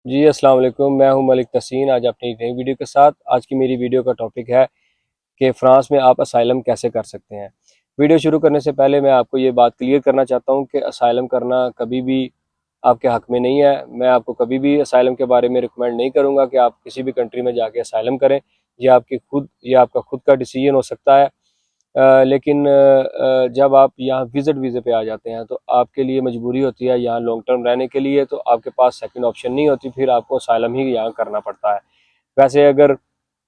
जी अस्सलाम वालेकुम। मैं हूं मलिक तसीन। आज अपनी नई वीडियो के साथ। आज की मेरी वीडियो का टॉपिक है कि फ़्रांस में आप असाइलम कैसे कर सकते हैं। वीडियो शुरू करने से पहले मैं आपको ये बात क्लियर करना चाहता हूं कि असाइलम करना कभी भी आपके हक़ में नहीं है। मैं आपको कभी भी असाइलम के बारे में रिकमेंड नहीं करूँगा कि आप किसी भी कंट्री में जाके असाइलम करें। ये आपका खुद का डिसीजन हो सकता है। लेकिन जब आप यहाँ विज़िट वीज़े पे आ जाते हैं तो आपके लिए मजबूरी होती है यहाँ लॉन्ग टर्म रहने के लिए, तो आपके पास सेकंड ऑप्शन नहीं होती, फिर आपको असाइलम ही यहाँ करना पड़ता है। वैसे अगर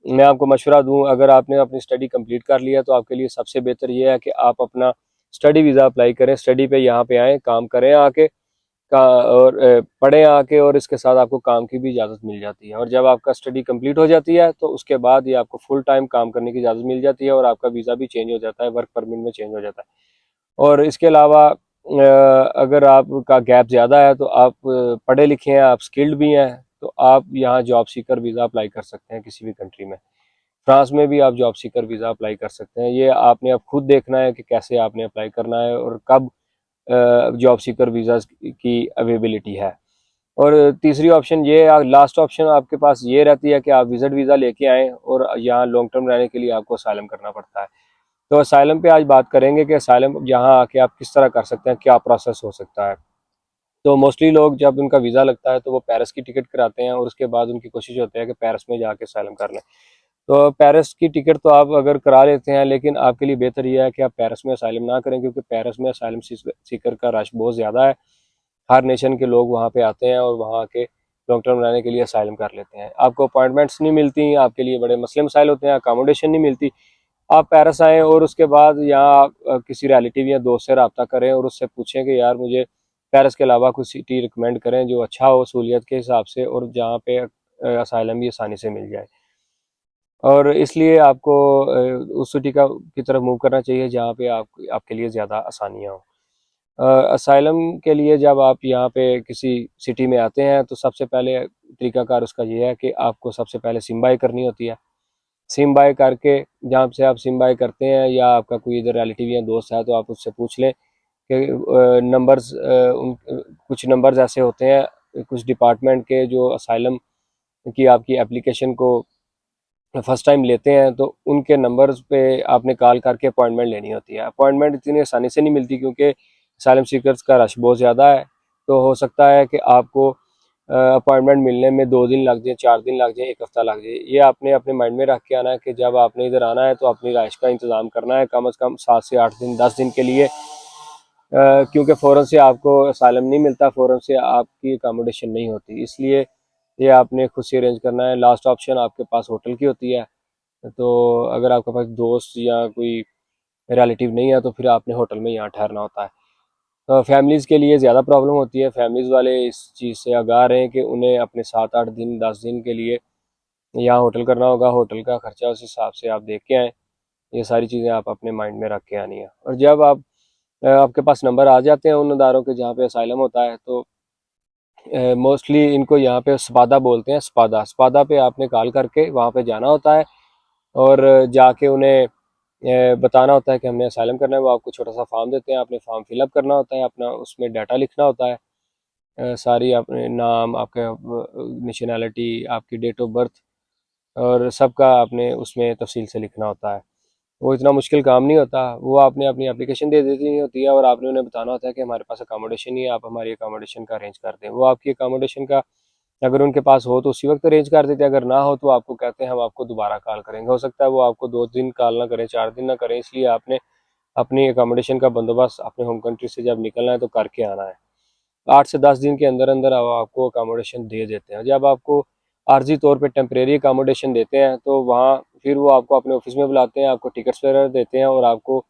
मैं आपको मशवरा दूँ, अगर आपने अपनी स्टडी कंप्लीट कर लिया तो आपके लिए सबसे बेहतर ये है कि आप अपना स्टडी वीज़ा अप्लाई करें, स्टडी पे यहाँ पे आएँ, काम करें आके का और पढ़ें आके, और इसके साथ आपको काम की भी इजाज़त मिल जाती है। और जब आपका स्टडी कंप्लीट हो जाती है तो उसके बाद ये आपको फुल टाइम काम करने की इजाज़त मिल जाती है और आपका वीज़ा भी चेंज हो जाता है, वर्क परमिट में चेंज हो जाता है। और इसके अलावा अगर आपका गैप ज़्यादा है तो आप पढ़े लिखे हैं, आप स्किल्ड भी हैं, तो आप यहाँ जॉब सीकर वीज़ा अप्लाई कर सकते हैं किसी भी कंट्री में। फ्रांस में भी आप जॉब सीकर वीज़ा अप्लाई कर सकते हैं। ये आपने अब खुद देखना है कि कैसे आपने अप्लाई करना है और कब जॉब सीकर वीज़ा की अवेलेबिलिटी है। और तीसरी ऑप्शन ये, लास्ट ऑप्शन आपके पास ये रहती है कि आप विजिट वीज़ा लेके आएँ और यहाँ लॉन्ग टर्म रहने के लिए आपको असाइलम करना पड़ता है। तो असाइलम पे आज बात करेंगे कि असाइलम यहाँ आके आप किस तरह कर सकते हैं, क्या प्रोसेस हो सकता है। तो मोस्टली लोग जब उनका वीज़ा लगता है तो वो पेरिस की टिकट कराते हैं और उसके बाद उनकी कोशिश होती है कि पेरिस में जाके असाइलम कर लें। तो पेरिस की टिकट तो आप अगर करा लेते हैं, लेकिन आपके लिए बेहतर यह है कि आप पेरिस में असाइलम ना करें, क्योंकि पेरिस में असाइलम सीकर का रश बहुत ज़्यादा है। हर नेशन के लोग वहाँ पे आते हैं और वहाँ के लॉन्ग टर्म रहने के लिए असाइलम कर लेते हैं। आपको अपॉइंटमेंट्स नहीं मिलती, आपके लिए बड़े मसले मसाइल होते हैं, अकामोडेशन नहीं मिलती। आप पेरिस आएँ और उसके बाद यहाँ आप किसी रिलेटिव या दोस्त से रब्ता करें और उससे पूछें कि यार मुझे पेरिस के अलावा कोई सिटी रिकमेंड करें जो अच्छा हो सहूलियत के हिसाब से, और जहाँ पे असाइलम भी आसानी से मिल जाए। और इसलिए आपको उस सिटी की तरफ मूव करना चाहिए जहाँ पे आपके लिए ज़्यादा आसानियाँ हों। असाइलम के लिए जब आप यहाँ पे किसी सिटी में आते हैं तो सबसे पहले तरीकाकार उसका ये है कि आपको सबसे पहले सिम बाई करनी होती है। सिम बाई करके जहाँ से आप सिम बाई करते हैं, या आपका कोई इधर रिलेटिव या दोस्त है तो आप उससे पूछ लें कि नंबर्स कुछ नंबर्स ऐसे होते हैं कुछ डिपार्टमेंट के जो असाइलम की आपकी एप्लीकेशन को फर्स्ट टाइम लेते हैं, तो उनके नंबर्स पे आपने कॉल करके अपॉइंटमेंट लेनी होती है। अपॉइंटमेंट इतनी आसानी से नहीं मिलती क्योंकि असाइलम सीकर्स का रश बहुत ज़्यादा है। तो हो सकता है कि आपको अपॉइंटमेंट मिलने में 2 दिन लग जाए, 4 दिन लग जाए, 1 हफ्ता लग जाए। ये आपने अपने माइंड में रख के आना है कि जब आपने इधर आना है तो अपनी रहाइश का इंतज़ाम करना है कम से कम 7 से 8 दिन, 10 दिन के लिए। क्योंकि फ़ौरन से आपको असाइलम नहीं मिलता, फ़ौरन से आपकी अकोमोडेशन नहीं होती, इसलिए ये आपने खुद से अरेंज करना है। लास्ट ऑप्शन आपके पास होटल की होती है। तो अगर आपके पास दोस्त या कोई रिलेटिव नहीं है तो फिर आपने होटल में यहाँ ठहरना होता है। तो फैमिलीज़ के लिए ज़्यादा प्रॉब्लम होती है। फैमिलीज़ वाले इस चीज़ से आगाह रहें कि उन्हें अपने 7-8 दिन, 10 दिन के लिए यहाँ होटल करना होगा। होटल का खर्चा उस हिसाब से आप देख के आएँ। ये सारी चीज़ें आप अपने माइंड में रख के आनी है। और जब आपके पास नंबर आ जाते हैं उन अदारों के जहाँ पे असाइलम होता है, तो मोस्टली इनको यहाँ पे स्पादा बोलते हैं। स्पादा स्पादा पे आपने कॉल करके वहाँ पे जाना होता है और जाके उन्हें बताना होता है कि हमने असाइलम करना है। वो आपको छोटा सा फॉर्म देते हैं, आपने फॉर्म फिलअप करना होता है, अपना उसमें डाटा लिखना होता है। सारी अपने नाम, आपका नेशनैलिटी, आपकी डेट ऑफ बर्थ और सबका आपने उसमें तफसील से लिखना होता है। वो इतना मुश्किल काम नहीं होता। वो आपने अपनी एप्लीकेशन दे देनी होती है और आपने उन्हें बताना होता है कि हमारे पास अकोमोडेशन नहीं है, आप हमारी अकोमोडेशन का अरेंज कर दें। वो आपकी अकोमोडेशन का अगर उनके पास हो तो उसी वक्त अरेंज कर देते हैं, अगर ना हो तो आपको कहते हैं हम आपको दोबारा कॉल करेंगे। हो सकता है वो आपको 2 दिन कॉल ना करें, 4 दिन ना करें, इसलिए आपने अपनी अकोमोडेशन का बंदोबस्त अपने होम कंट्री से जब निकलना है तो करके आना है। 8 से 10 दिन के अंदर अंदर आपको अकोमोडेशन दे देते हैं। जब आपको आर्जी तौर पे टेम्परेरी अकोमोडेशन देते हैं तो वहाँ फिर वो आपको अपने ऑफिस में बुलाते हैं, आपको टिकट्स वगैरह देते हैं और आपको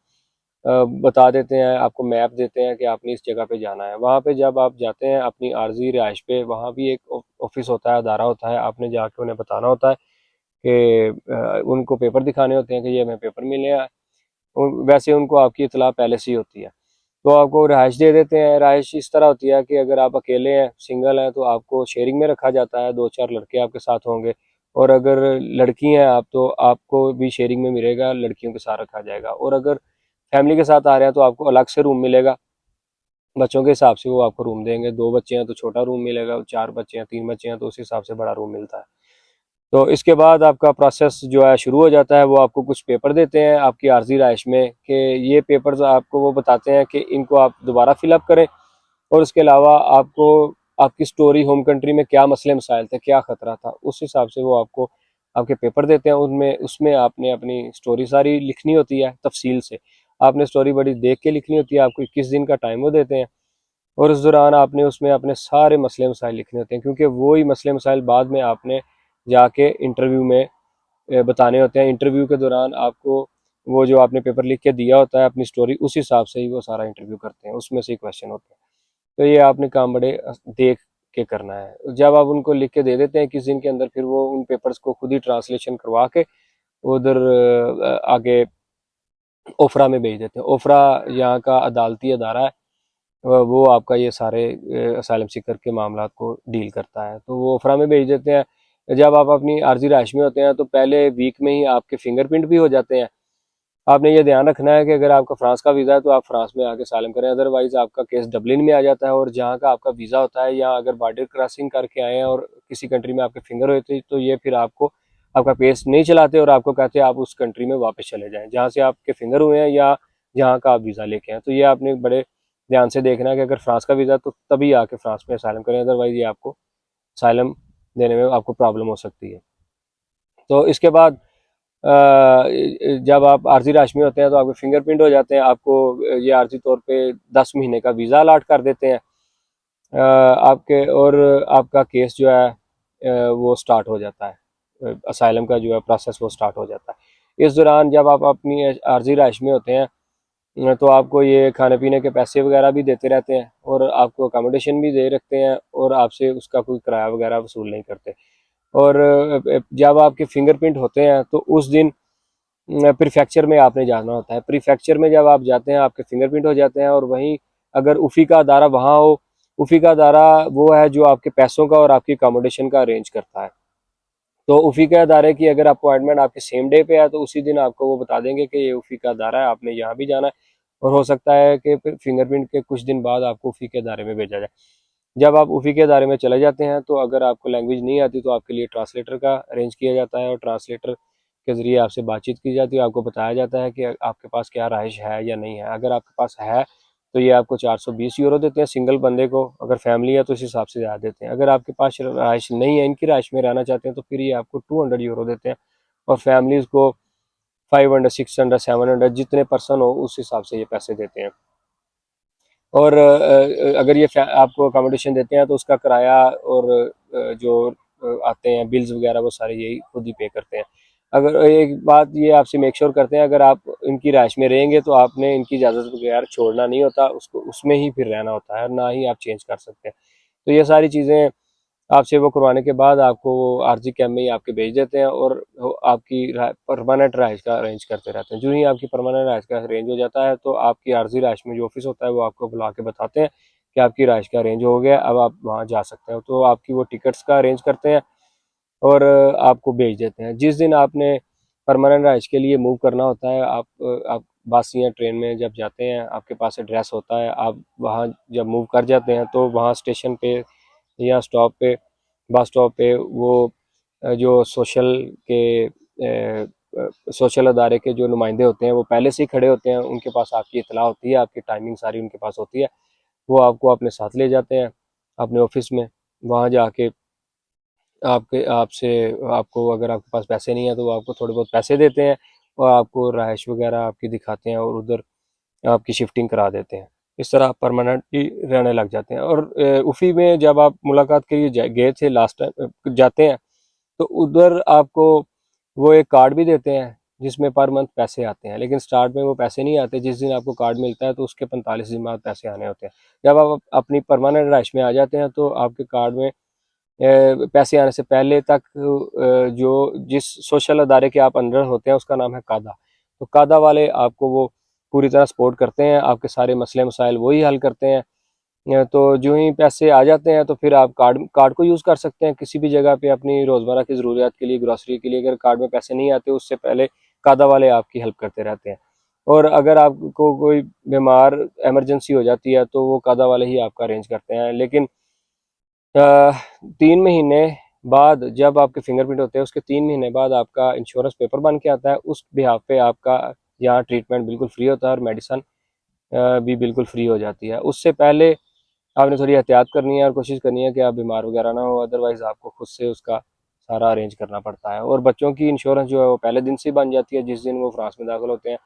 बता देते हैं, आपको मैप देते हैं कि आपने इस जगह पे जाना है। वहाँ पे जब आप जाते हैं अपनी आर्जी रिहाइश पे, वहाँ भी एक ऑफिस होता है, अदारा होता है। आपने जाके उन्हें बताना होता है कि उनको पेपर दिखाने होते हैं कि ये हमें पेपर मिले हैं। वैसे उनको आपकी इतला पहले से ही होती है, तो आपको रिहाइश दे देते हैं। रिहाइश इस तरह होती है कि अगर आप अकेले हैं, सिंगल हैं, तो आपको शेयरिंग में रखा जाता है, 2-4 लड़के आपके साथ होंगे। और अगर लड़की हैं आप तो आपको भी शेयरिंग में मिलेगा, लड़कियों के साथ रखा जाएगा। और अगर फैमिली के साथ आ रहे हैं तो आपको अलग से रूम मिलेगा। बच्चों के हिसाब से वो आपको रूम देंगे। 2 बच्चे हैं तो छोटा रूम मिलेगा, 4 बच्चे हैं, 3 बच्चे हैं तो उस हिसाब से बड़ा रूम मिलता है। तो इसके बाद आपका प्रोसेस जो है शुरू हो जाता है। वो आपको कुछ पेपर देते हैं आपकी आर्जी रहायश में, कि ये पेपर्स आपको वो बताते हैं कि इनको आप दोबारा फिलअप करें, और उसके अलावा आपको आपकी स्टोरी, होम कंट्री में क्या मसले मसाइल थे, क्या ख़तरा था, उस हिसाब से वो आपको आपके पेपर देते हैं। उनमें उसमें आपने अपनी स्टोरी सारी लिखनी होती है तफसील से। आपने स्टोरी बड़ी देख के लिखनी होती है। आपको 21 दिन का टाइम वो देते हैं, और उस दौरान आपने उसमें अपने सारे मसले मसाइल लिखने होते हैं, क्योंकि वो ही मसले मसाइल बाद में आपने जाके इंटरव्यू में बताने होते हैं। इंटरव्यू के दौरान आपको वो जो आपने पेपर लिख के दिया होता है अपनी स्टोरी, उस हिसाब से ही वो सारा इंटरव्यू करते हैं, उसमें से ही क्वेश्चन होते हैं। तो ये आपने काम बड़े देख के करना है। जब आप उनको लिख के दे देते हैं किसी दिन के अंदर, फिर वो उन पेपर्स को खुद ही ट्रांसलेशन करवा के उधर आगे ओफरा में भेज देते हैं। ओफरा यहाँ का अदालती अदारा है, वो आपका ये सारे असाइलम सीकर के मामला को डील करता है, तो वो ओफरा में भेज देते हैं। जब आप अपनी आर्जी रहायश में होते हैं तो पहले वीक में ही आपके फिंगरप्रिंट भी हो जाते हैं। आपने ये ध्यान रखना है कि अगर आपका फ्रांस का वीज़ा है तो आप फ्रांस में आके सालम करें, अदरवाइज आपका केस डबलिन में आ जाता है, और जहाँ का आपका वीज़ा होता है, या अगर बॉर्डर क्रॉसिंग करके आए हैं और किसी कंट्री में आपके फिंगर हुए थे, तो ये फिर आपको आपका केस नहीं चलाते और आपको कहते हैं आप उस कंट्री में वापस चले जाएं जहाँ से आपके फिंगर हुए हैं या जहाँ का आप वीज़ा लेके हैं। तो ये आपने बड़े ध्यान से देखना है कि अगर फ्रांस का वीज़ा तो तभी आके फ्रांस में असाइलम करें, अदरवाइज ये आपको असाइलम देने में आपको प्रॉब्लम हो सकती है। तो इसके बाद जब आप आर्जी राश में होते हैं तो आपके फिंगरप्रिंट हो जाते हैं। आपको ये आर्जी तौर पे 10 महीने का वीज़ा अलाट कर देते हैं आपके, और आपका केस जो है वो स्टार्ट हो जाता है। असाइलम का जो है प्रोसेस वो स्टार्ट हो जाता है। इस दौरान जब आप अपनी आर्जी राश में होते हैं तो आपको ये खाने पीने के पैसे वगैरह भी देते रहते हैं, और आपको अकोमोडेशन भी दे रखते हैं, और आपसे उसका कोई किराया वगैरह वसूल नहीं करते। और जब आपके फिंगरप्रिंट होते हैं तो उस दिन प्रीफेक्चर में आपने जाना होता है। प्रीफेक्चर में जब आप जाते हैं आपके फिंगरप्रिंट हो जाते हैं, और वहीं अगर उफ़ी का अदारा वहाँ हो, उफ़ी का अदारा वो है जो आपके पैसों का और आपकी अकोमोडेशन का अरेंज करता है। तो उफ़ी के अदारे की अगर अपॉइंटमेंट आपके सेम डे पे है तो उसी दिन आपको वो बता देंगे कि ये उफ़ी का अदारा है, आपने यहाँ भी जाना है, और हो सकता है कि फिर फिंगरप्रिंट के कुछ दिन बाद आपको उफ़ी के अदारे में भेजा जाए। जब आप उफ़ी के अदारे में चले जाते हैं तो अगर आपको लैंग्वेज नहीं आती तो आपके लिए ट्रांसलेटर का अरेंज किया जाता है, और ट्रांसलेटर के ज़रिए आपसे बातचीत की जाती है। आपको बताया जाता है कि आपके पास क्या रहाइश है या नहीं है। अगर आपके पास है तो ये आपको 420 यूरो देते हैं सिंगल बंदे को, अगर फैमिली है तो इस हिसाब से ज़्यादा देते हैं। अगर आपके पास रहाइश नहीं है, इनकी रहाइश में रहना चाहते हैं, तो फिर ये आपको 200 यूरो देते हैं, और फैमिलीज़ को 500, 600, 700 जितने पर्सन हो उस हिसाब से ये पैसे देते हैं। और अगर ये आपको अकोमोडेशन देते हैं तो उसका किराया और जो आते हैं बिल्स वगैरह वो सारे यही खुद ही पे करते हैं। अगर एक बात ये आपसे मेक श्योर करते हैं, अगर आप इनकी रहाइश में रहेंगे तो आपने इनकी इजाज़त बगैर छोड़ना नहीं होता, उसको उसमें ही फिर रहना होता है, ना ही आप चेंज कर सकते हैं। तो ये सारी चीज़ें आपसे वो करवाने के बाद आपको वो आरजी कैम्प में ही आपके भेज देते हैं, और आपकी परमानेंट रहाइश का अरेंज करते रहते हैं। जो ही आपकी परमानेंट रहाइश का अरेंज हो जाता है तो आपकी आरजी रहाइश में जो ऑफिस होता है वो आपको बुला के बताते हैं कि आपकी रहाइश का अरेंज हो गया, अब आप वहाँ जा सकते हो। तो आपकी वो टिकट्स का अरेंज करते हैं और आपको भेज देते हैं। जिस दिन आपने परमानेंट रहाइश के लिए मूव करना होता है, आप बस या ट्रेन में जब जाते हैं, आपके पास एड्रेस होता है, आप वहाँ जब मूव कर जाते हैं तो वहाँ स्टेशन पे या स्टॉप पे, बस स्टॉप पे वो जो सोशल अदारे के जो नुमाइंदे होते हैं वो पहले से ही खड़े होते हैं, उनके पास आपकी इतला होती है, आपकी टाइमिंग सारी उनके पास होती है। वो आपको अपने साथ ले जाते हैं अपने ऑफिस में। वहाँ जाके आपके आपसे आपको अगर आपके पास पैसे नहीं है तो वो आपको थोड़े बहुत पैसे देते हैं, और आपको रहाइश वगैरह आपकी दिखाते हैं और उधर आपकी शिफ्टिंग करा देते हैं। इस तरह आप परमानेंटली रहने लग जाते हैं। और उफ़ी में जब आप मुलाकात के लिए गए थे लास्ट टाइम जाते हैं तो उधर आपको वो एक कार्ड भी देते हैं जिसमें पर मंथ पैसे आते हैं, लेकिन स्टार्ट में वो पैसे नहीं आते। जिस दिन आपको कार्ड मिलता है तो उसके 45 दिन बाद पैसे आने होते हैं। जब आप अपनी परमानेंट रहाइश में आ जाते हैं तो आपके कार्ड में पैसे आने से पहले तक जो जिस सोशल अदारे के आप अंडर होते हैं उसका नाम है कादा। तो कादा वाले आपको वो पूरी तरह सपोर्ट करते हैं, आपके सारे मसले मसाइल वही हल करते हैं। तो जो ही पैसे आ जाते हैं तो फिर आप कार्ड कार्ड को यूज़ कर सकते हैं किसी भी जगह पे अपनी रोज़मर्रा की ज़रूरियात के लिए, ग्रॉसरी के लिए। अगर कार्ड में पैसे नहीं आते उससे पहले कादा वाले आपकी हेल्प करते रहते हैं। और अगर आपको कोई बीमार इमरजेंसी हो जाती है तो वो कादा वाले ही आपका अरेंज करते हैं। लेकिन 3 महीने बाद जब आपके फिंगरप्रिंट होते हैं, उसके 3 महीने बाद आपका इंश्योरेंस पेपर बन के आता है। उस बिहाफ पे आपका यहाँ ट्रीटमेंट बिल्कुल फ्री होता है और मेडिसन भी बिल्कुल फ्री हो जाती है। उससे पहले आपने थोड़ी एहतियात करनी है और कोशिश करनी है कि आप बीमार वगैरह ना हो, अदरवाइज़ आपको खुद से उसका सारा अरेंज करना पड़ता है। और बच्चों की इंश्योरेंस जो है वो पहले दिन से ही बन जाती है, जिस दिन वो फ्रांस में दाखिल होते हैं।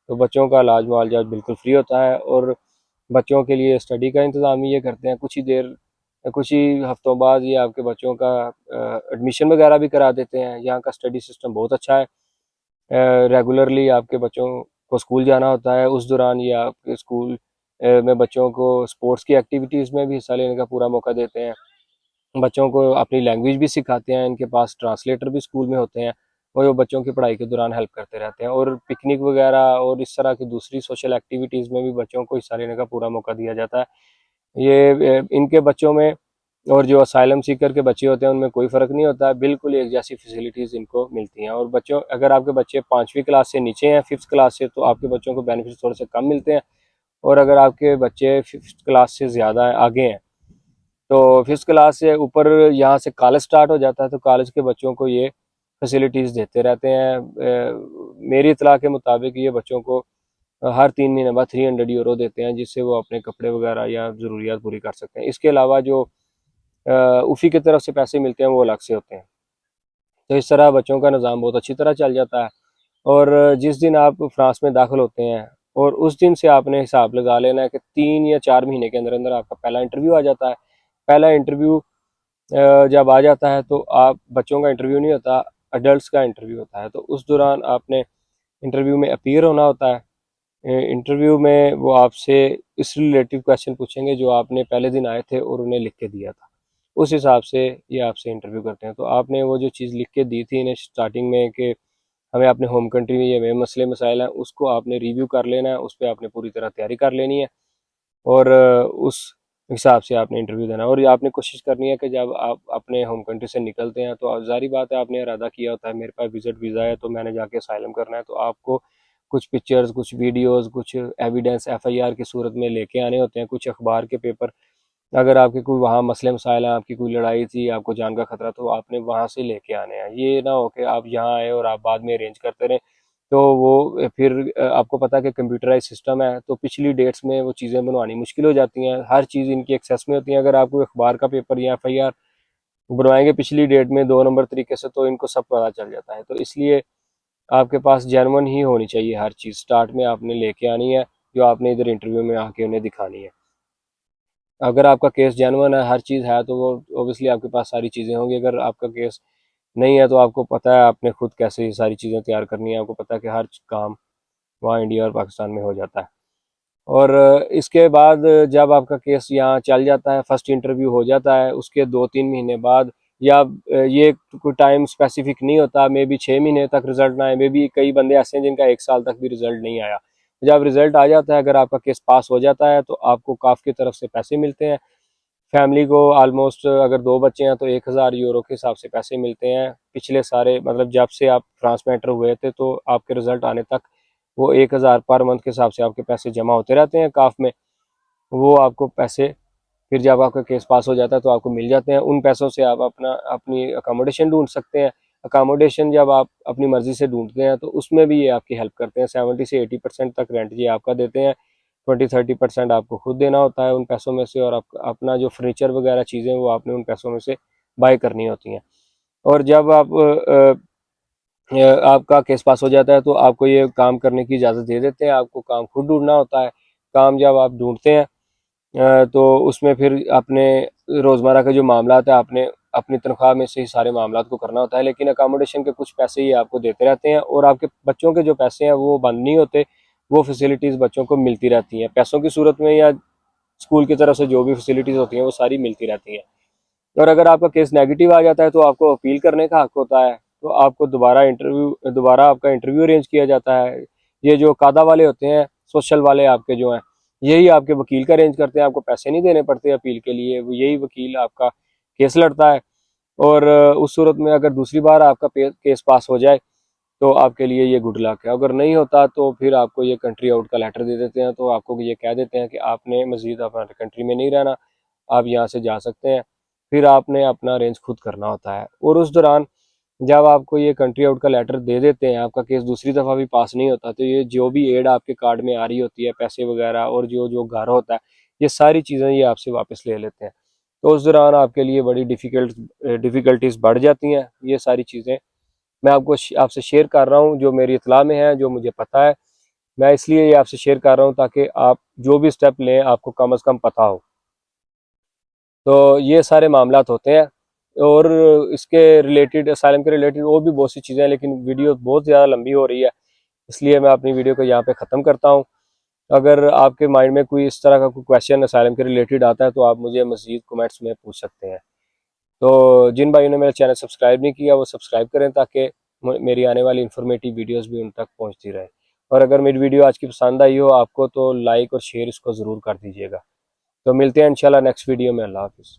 तो बच्चों का इलाज मुआवजा बिल्कुल फ्री होता है। और बच्चों के लिए स्टडी का इंतज़ाम ये करते हैं, कुछ ही हफ्तों बाद ये आपके बच्चों का एडमिशन वगैरह भी करा देते हैं। यहाँ का स्टडी सिस्टम बहुत अच्छा है। रेगुलरली आपके बच्चों को स्कूल जाना होता है, उस दौरान ये आपके स्कूल में बच्चों को स्पोर्ट्स की एक्टिविटीज़ में भी हिस्सा लेने का पूरा मौका देते हैं। बच्चों को अपनी लैंग्वेज भी सिखाते हैं, इनके पास ट्रांसलेटर भी स्कूल में होते हैं और वो बच्चों की पढ़ाई के दौरान हेल्प करते रहते हैं। और पिकनिक वगैरह और इस तरह की दूसरी सोशल एक्टिविटीज़ में भी बच्चों को हिस्सा लेने का पूरा मौका दिया जाता है। ये इनके बच्चों में और जो असाइलम सीकर के बच्चे होते हैं उनमें कोई फ़र्क नहीं होता है, बिल्कुल एक जैसी फैसिलिटीज़ इनको मिलती हैं। और बच्चों, अगर आपके बच्चे 5वीं क्लास से नीचे हैं, 5th क्लास से, तो आपके बच्चों को बेनिफिट थोड़े से कम मिलते हैं। और अगर आपके बच्चे 5th क्लास से ज़्यादा आगे हैं, तो 5th क्लास से ऊपर यहाँ से कॉलेज स्टार्ट हो जाता है, तो कॉलेज के बच्चों को ये फैसिलिटीज़ देते रहते हैं। मेरी इतला के मुताबिक ये बच्चों को हर 3 महीने बाद 300 यूरो देते हैं, जिससे वो अपने कपड़े वगैरह या ज़रूरियात पूरी कर सकते हैं। इसके अलावा जो उफ़ी की तरफ से पैसे मिलते हैं वो अलग से होते हैं। तो इस तरह बच्चों का निज़ाम बहुत अच्छी तरह चल जाता है। और जिस दिन आप फ्रांस में दाखिल होते हैं और उस दिन से आपने हिसाब लगा लेना है कि 3 या 4 महीने के अंदर अंदर आपका पहला इंटरव्यू आ जाता है। पहला इंटरव्यू जब आ जाता है तो आप बच्चों का इंटरव्यू नहीं होता, अडल्ट का इंटरव्यू होता है। तो उस दौरान आपने इंटरव्यू में अपीयर होना होता है। इंटरव्यू में वो आपसे इस रिलेटिव क्वेश्चन पूछेंगे जो आपने पहले दिन आए थे और उन्हें लिख के दिया था। उस हिसाब से ये आपसे इंटरव्यू करते हैं। तो आपने वो जो चीज़ लिख के दी थी इन्हें स्टार्टिंग में कि हमें अपने होम कंट्री में ये मसले मसाइल हैं, उसको आपने रिव्यू कर लेना है, उस पर आपने पूरी तरह तैयारी कर लेनी है। और उस हिसाब से आपने इंटरव्यू देना है। और ये आपने कोशिश करनी है कि जब आप अपने होम कंट्री से निकलते हैं तो ज़ाहिर बात है आपने इरादा किया होता है मेरे पास विजिट वीज़ा है तो मैंने जाके असाइलम करना है, तो आपको कुछ पिक्चर्स, कुछ वीडियोस, कुछ एविडेंस एफआईआर की सूरत में लेके आने होते हैं, कुछ अखबार के पेपर। अगर आपके कोई वहाँ मसले मसाइल हैं, आपकी कोई लड़ाई थी, आपको जान का खतरा, तो आपने वहाँ से लेके आने हैं। ये ना हो कि आप यहाँ आए और आप बाद में अरेंज करते रहें। तो वो फिर आपको पता है कि कंप्यूटराइज सिस्टम है, तो पिछली डेट्स में वो चीज़ें बनवानी मुश्किल हो जाती हैं। हर चीज़ इनकी एक्सेस में होती है। अगर आप कोई अखबार का पेपर या एफआईआर बनवाएंगे पिछली डेट में 2 नंबर तरीके से, तो इनको सब पता चल जाता है। तो इसलिए आपके पास जेन्युइन ही होनी चाहिए हर चीज़, स्टार्ट में आपने लेके आनी है जो आपने इधर इंटरव्यू में आके उन्हें दिखानी है। अगर आपका केस जेन्युइन है, हर चीज़ है, तो वो ऑब्वियसली आपके पास सारी चीज़ें होंगी। अगर आपका केस नहीं है तो आपको पता है आपने खुद कैसे ये सारी चीज़ें तैयार करनी है, आपको पता है कि हर काम वहाँ इंडिया और पाकिस्तान में हो जाता है। और इसके बाद जब आपका केस यहाँ चल जाता है, फर्स्ट इंटरव्यू हो जाता है, उसके 2-3 महीने बाद या ये कोई टाइम स्पेसिफिक नहीं होता, मे बी 6 महीने तक रिजल्ट ना आए, मे बी कई बंदे ऐसे हैं जिनका 1 साल तक भी रिजल्ट नहीं आया। जब रिजल्ट आ जाता है, अगर आपका केस पास हो जाता है तो आपको काफ की तरफ से पैसे मिलते हैं। फैमिली को ऑलमोस्ट, अगर 2 बच्चे हैं तो 1000 यूरो के हिसाब से पैसे मिलते हैं। पिछले सारे मतलब जब से आप फ्रांस में एंटर हुए थे तो आपके रिजल्ट आने तक वो 1000 पर मंथ के हिसाब से आपके पैसे जमा होते रहते हैं काफ में। वो आपको पैसे फिर जब आपका केस पास हो जाता है तो आपको मिल जाते हैं। उन पैसों से आप अपनी अकोमोडेशन ढूंढ सकते हैं। अकोमोडेशन जब आप अपनी मर्जी से ढूंढते हैं तो उसमें भी ये आपकी हेल्प करते हैं। 70 से 80% तक रेंट ये आपका देते हैं। 20-30% आपको खुद देना होता है उन पैसों में से। और आप अपना जो फर्नीचर वगैरह चीज़ें वो आपने उन पैसों में से बाय करनी होती हैं। और जब आपका केस पास हो जाता है तो आपको ये काम करने की इजाज़त दे देते हैं। आपको काम खुद ढूंढना होता है। काम जब आप ढूंढते हैं तो उसमें फिर अपने रोज़मर्रा के जो मामलात है आपने अपनी तनख्वाह में से ही सारे मामलात को करना होता है। लेकिन अकोमोडेशन के कुछ पैसे ये आपको देते रहते हैं और आपके बच्चों के जो पैसे हैं वो बंद नहीं होते। वो फैसिलिटीज़ बच्चों को मिलती रहती हैं, पैसों की सूरत में या स्कूल की तरफ से जो भी फैसिलिटीज़ होती हैं वो सारी मिलती रहती हैं। और अगर आपका केस नेगेटिव आ जाता है तो आपको अपील करने का हक होता है। तो आपको दोबारा आपका इंटरव्यू अरेंज किया जाता है। ये जो कादा वाले होते हैं, सोशल वाले आपके जो हैं, यही आपके वकील का अरेंज करते हैं। आपको पैसे नहीं देने पड़ते अपील के लिए, वो यही वकील आपका केस लड़ता है। और उस सूरत में अगर दूसरी बार आपका केस पास हो जाए तो आपके लिए ये गुड लक है। अगर नहीं होता तो फिर आपको ये कंट्री आउट का लेटर दे देते हैं, तो आपको ये कह देते हैं कि आपने मज़ीद हमारे कंट्री में नहीं रहना, आप यहाँ से जा सकते हैं। फिर आपने अपना अरेंज खुद करना होता है। और उस दौरान जब आपको ये कंट्री आउट का लेटर दे देते हैं, आपका केस दूसरी दफ़ा भी पास नहीं होता, तो ये जो भी एड आपके कार्ड में आ रही होती है, पैसे वगैरह और जो जो घर होता है, ये सारी चीज़ें ये आपसे वापस ले लेते हैं। तो उस दौरान आपके लिए बड़ी डिफ़िकल्टीज़ बढ़ जाती हैं। ये सारी चीज़ें मैं आपको आपसे शेयर कर रहा हूँ, जो मेरी इत्तला में है, जो मुझे पता है। मैं इसलिए ये आपसे शेयर कर रहा हूँ ताकि आप जो भी स्टेप लें आपको कम से कम पता हो। तो ये सारे मामलात होते हैं। और इसके रिलेटेड, असाइलम के रिलेटेड और भी बहुत सी चीज़ें हैं, लेकिन वीडियो बहुत ज़्यादा लंबी हो रही है, इसलिए मैं अपनी वीडियो को यहाँ पे ख़त्म करता हूँ। अगर आपके माइंड में कोई इस तरह का कोई क्वेश्चन असाइलम के रिलेटेड आता है तो आप मुझे मज़ीद कमेंट्स में पूछ सकते हैं। तो जिन भाइयों ने मेरा चैनल सब्सक्राइब नहीं किया वो सब्सक्राइब करें, ताकि मेरी आने वाली इंफॉर्मेटिव वीडियोस भी उन तक पहुंचती रहे। और अगर मेरी वीडियो आज की पसंद आई हो आपको, तो लाइक और शेयर इसको ज़रूर कर दीजिएगा। तो मिलते हैं इंशाल्लाह नेक्स्ट वीडियो में। अल्लाह हाफिज़।